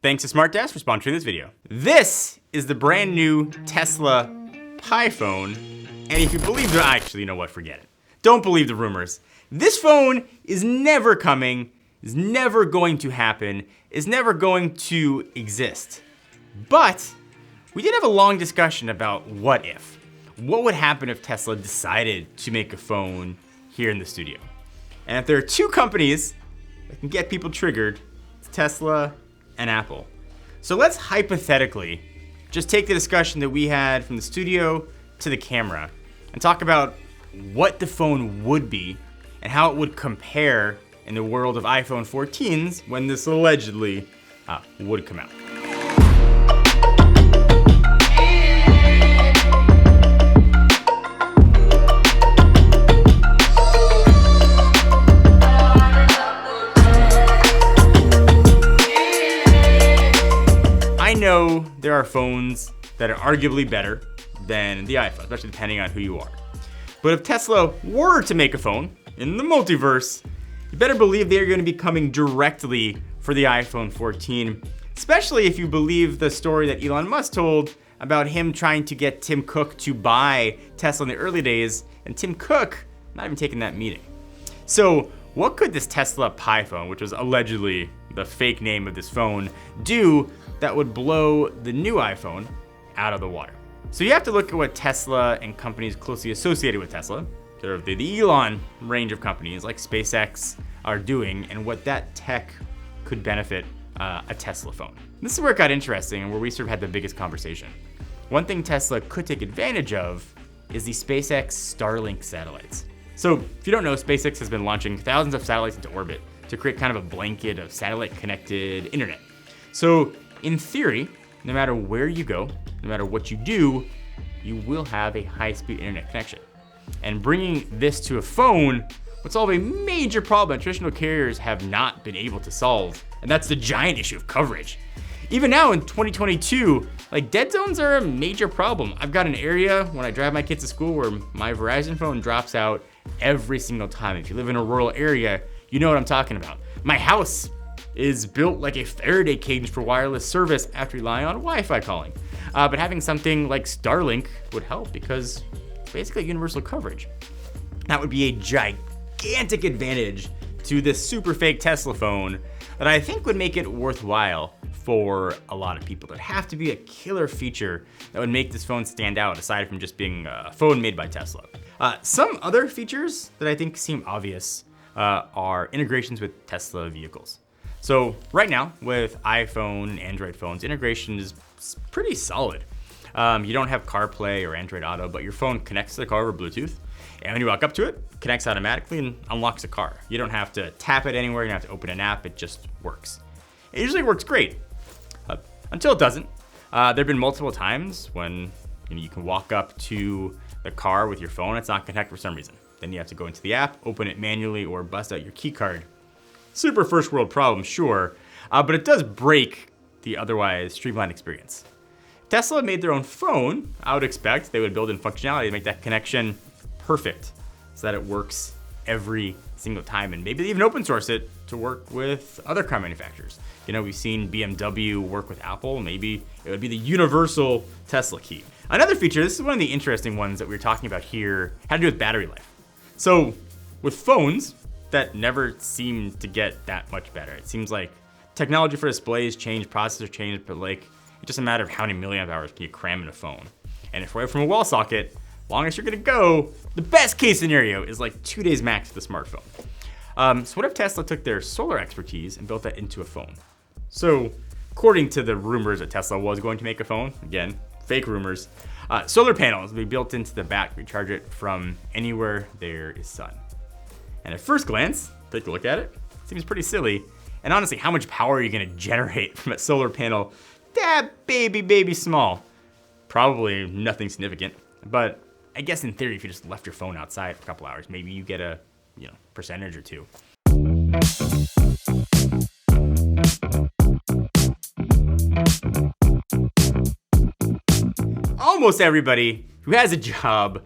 Thanks to SmartDesk for sponsoring this video. This is the brand new Tesla Pi phone, and if you believe the, actually, you know what, forget it. Don't believe the rumors. This phone is never coming, is never going to happen, is never going to exist. But we did have a long discussion about what if. What would happen if Tesla decided to make a phone here in the studio? And if there are two companies that can get people triggered, it's Tesla and Apple. So let's hypothetically just take the discussion that we had from the studio to the camera and talk about what the phone would be and how it would compare in the world of iPhone 14s when this allegedly would come out. I know there are phones that are arguably better than the iPhone, especially depending on who you are. But if Tesla were to make a phone in the multiverse, you better believe they are going to be coming directly for the iPhone 14, especially if you believe the story that Elon Musk told about him trying to get Tim Cook to buy Tesla in the early days, and Tim Cook not even taking that meeting. So what could this Tesla Pi phone, which was allegedly the fake name of this phone, do that would blow the new iPhone out of the water? So you have to look at what Tesla and companies closely associated with Tesla, sort of the Elon range of companies like SpaceX, are doing and what that tech could benefit a Tesla phone. This is where it got interesting and where we sort of had the biggest conversation. One thing Tesla could take advantage of is the SpaceX Starlink satellites. So if you don't know, SpaceX has been launching thousands of satellites into orbit to create kind of a blanket of satellite-connected internet. So in theory, no matter where you go, no matter what you do, you will have a high-speed internet connection. And bringing this to a phone would solve a major problem that traditional carriers have not been able to solve, and that's the giant issue of coverage. Even now in 2022, dead zones are a major problem. I've got an area when I drive my kids to school where my Verizon phone drops out every single time. If you live in a rural area, you know what I'm talking about. My house is built like a Faraday cage for wireless service after relying on Wi-Fi calling. But having something like Starlink would help because it's basically universal coverage. That would be a gigantic advantage to this super fake Tesla phone that I think would make it worthwhile for a lot of people. There'd have to be a killer feature that would make this phone stand out aside from just being a phone made by Tesla. Some other features that I think seem obvious are integrations with Tesla vehicles. So right now with iPhone and Android phones, integration is pretty solid. You don't have CarPlay or Android Auto, but your phone connects to the car over Bluetooth. And when you walk up to it, it connects automatically and unlocks the car. You don't have to tap it anywhere, you don't have to open an app, it just works. It usually works great, until it doesn't. There have been multiple times when you can walk up to the car with your phone, it's not connected for some reason. Then you have to go into the app, open it manually, or bust out your key card. Super first world problem, sure, but it does break the otherwise streamlined experience. Tesla made their own phone. I would expect they would build in functionality to make that connection perfect so that it works every single time, and maybe they even open source it to work with other car manufacturers. You know, we've seen BMW work with Apple. Maybe it would be the universal Tesla key. Another feature, this is one of the interesting ones that we were talking about here, had to do with battery life. So with phones that never seem to get that much better. It seems like technology for displays changed, processors changed, but it's just a matter of how many milliamp hours can you cram in a phone. And if we're from a wall socket, longest you're gonna go, the best case scenario is 2 days max with a smartphone. So what if Tesla took their solar expertise and built that into a phone? So according to the rumors that Tesla was going to make a phone, again, fake rumors, solar panels will be built into the back to recharge it from anywhere there is sun. And at first glance, take a look at it, seems pretty silly. And honestly, how much power are you gonna generate from a solar panel that baby small? Probably nothing significant, but I guess in theory, if you just left your phone outside for a couple hours, maybe you get a percentage or two. Almost everybody who has a job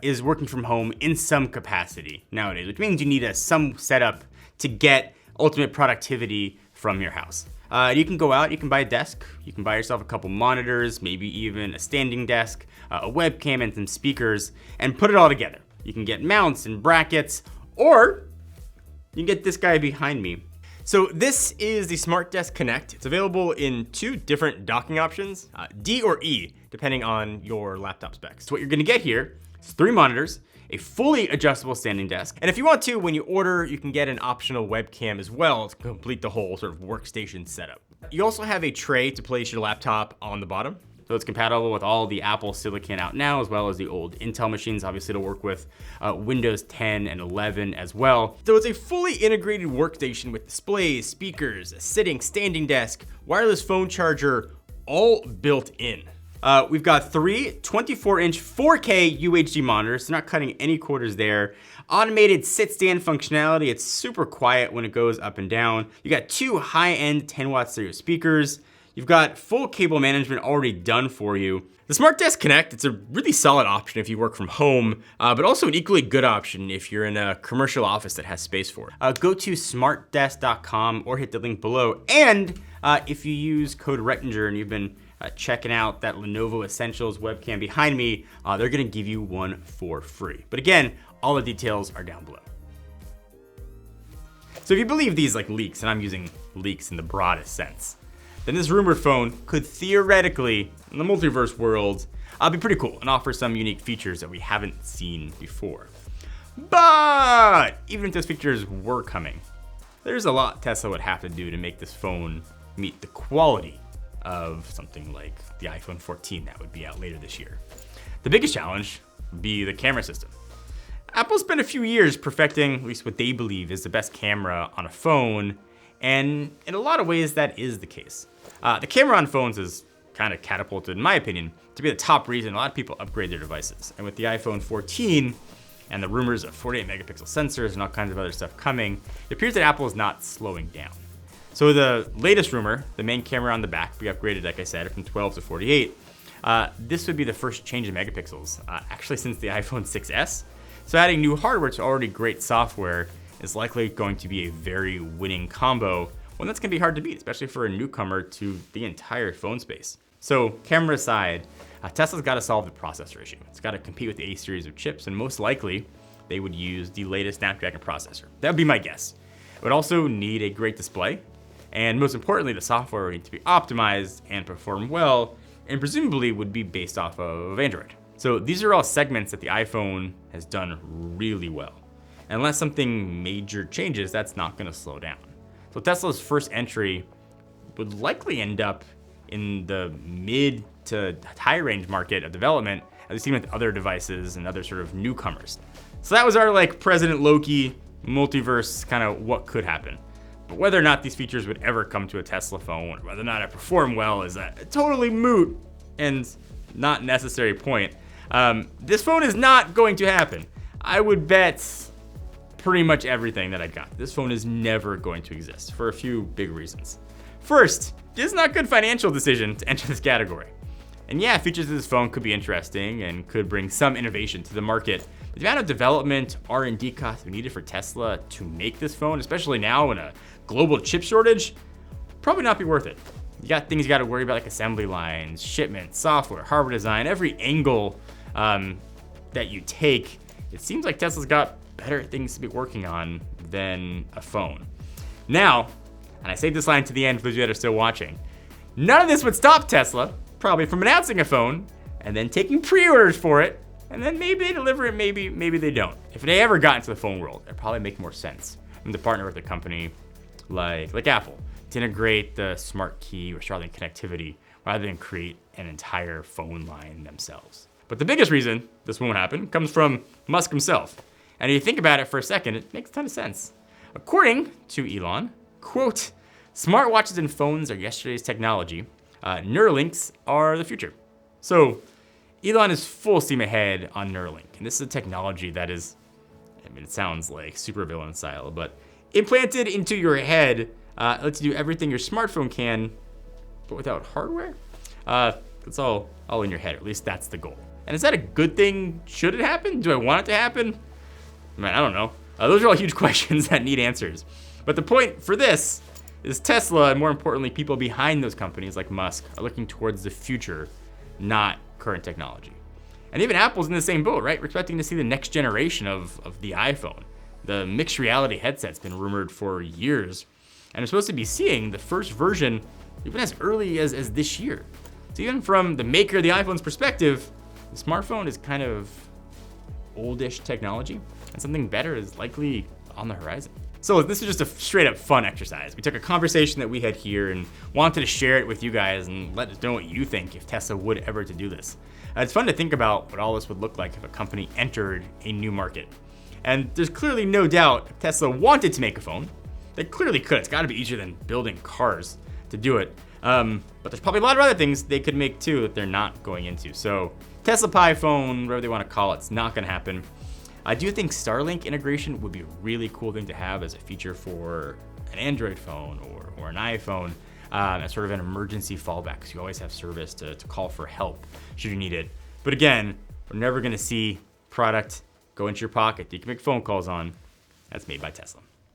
is working from home in some capacity nowadays, which means you need some setup to get ultimate productivity from your house. You can go out, you can buy a desk, you can buy yourself a couple monitors, maybe even a standing desk, a webcam and some speakers, and put it all together. You can get mounts and brackets, or you can get this guy behind me. So this is the Smart Desk Connect. It's available in 2 different docking options, D or E, depending on your laptop specs. So what you're gonna get here is 3 monitors, a fully adjustable standing desk, and if you want to, when you order, you can get an optional webcam as well to complete the whole sort of workstation setup. You also have a tray to place your laptop on the bottom. So it's compatible with all the Apple Silicon out now, as well as the old Intel machines. Obviously, it'll work with Windows 10 and 11 as well. So it's a fully integrated workstation with displays, speakers, a sitting, standing desk, wireless phone charger, all built in. We've got 3 24-inch 4K UHD monitors, so not cutting any corners there. Automated sit-stand functionality. It's super quiet when it goes up and down. You got 2 high-end 10-watt stereo speakers. You've got full cable management already done for you. The Smart Desk Connect, it's a really solid option if you work from home, but also an equally good option if you're in a commercial office that has space for it. Go to smartdesk.com or hit the link below. And if you use code Rettinger and you've been checking out that Lenovo Essentials webcam behind me, they're gonna give you one for free. But again, all the details are down below. So if you believe these leaks, and I'm using leaks in the broadest sense, then this rumored phone could theoretically, in the multiverse world, be pretty cool and offer some unique features that we haven't seen before. But even if those features were coming, there's a lot Tesla would have to do to make this phone meet the quality of something like the iPhone 14 that would be out later this year. The biggest challenge would be the camera system. Apple spent a few years perfecting at least what they believe is the best camera on a phone, and in a lot of ways that is the case. The camera on phones is kind of catapulted, in my opinion, to be the top reason a lot of people upgrade their devices. And with the iPhone 14 and the rumors of 48 megapixel sensors and all kinds of other stuff coming, it appears that Apple is not slowing down. So the latest rumor, the main camera on the back, we upgraded, like I said, from 12 to 48. This would be the first change in megapixels, actually since the iPhone 6S. So adding new hardware to already great software is likely going to be a very winning combo, one that's gonna be hard to beat, especially for a newcomer to the entire phone space. So camera aside, Tesla's gotta solve the processor issue. It's gotta compete with the A series of chips, and most likely, they would use the latest Snapdragon processor. That would be my guess. It would also need a great display, and most importantly, the software would need to be optimized and perform well, and presumably would be based off of Android. So these are all segments that the iPhone has done really well. Unless something major changes, that's not gonna slow down. So Tesla's first entry would likely end up in the mid to high range market of development, as we've seen with other devices and other sort of newcomers. So that was our President Loki multiverse kind of what could happen. But whether or not these features would ever come to a Tesla phone, or whether or not it perform well, is a totally moot and not necessary point. This phone is not going to happen. I would bet pretty much everything that I got. This phone is never going to exist for a few big reasons. First, it's not a good financial decision to enter this category. And yeah, features of this phone could be interesting and could bring some innovation to the market. But the amount of development, R&D costs needed for Tesla to make this phone, especially now in a global chip shortage, probably not be worth it. You got things you got to worry about like assembly lines, shipment, software, hardware design, every angle that you take. It seems like Tesla's got better things to be working on than a phone. Now, and I saved this line to the end for those of you that are still watching, none of this would stop Tesla probably from announcing a phone and then taking pre-orders for it, and then maybe they deliver it, maybe they don't. If they ever got into the phone world, it'd probably make more sense than to partner with a company like Apple to integrate the smart key or Starlink connectivity rather than create an entire phone line themselves. But the biggest reason this won't happen comes from Musk himself. And if you think about it for a second, it makes a ton of sense. According to Elon, quote, "Smartwatches and phones are yesterday's technology. Neuralinks are the future." So Elon is full steam ahead on Neuralink. And this is a technology that is, it sounds like supervillain style, but implanted into your head, lets you do everything your smartphone can, but without hardware? It's all in your head, or at least that's the goal. And is that a good thing? Should it happen? Do I want it to happen? Man, I don't know. Those are all huge questions that need answers. But the point for this is Tesla, and more importantly, people behind those companies like Musk, are looking towards the future, not current technology. And even Apple's in the same boat, right? We're expecting to see the next generation of the iPhone. The mixed reality headset's been rumored for years, and we're supposed to be seeing the first version even as early as this year. So even from the maker of the iPhone's perspective, the smartphone is kind of oldish technology, and something better is likely on the horizon. So this is just a straight up fun exercise. We took a conversation that we had here and wanted to share it with you guys and let us know what you think if Tesla would ever to do this. It's fun to think about what all this would look like if a company entered a new market. And there's clearly no doubt if Tesla wanted to make a phone, they clearly could. It's gotta be easier than building cars to do it. But there's probably a lot of other things they could make too that they're not going into. So Tesla Pi phone, whatever they wanna call it, it's not gonna happen. I do think Starlink integration would be a really cool thing to have as a feature for an Android phone or an iPhone as sort of an emergency fallback, because you always have service to call for help should you need it. But again, we're never gonna see product go into your pocket that you can make phone calls on that's made by Tesla.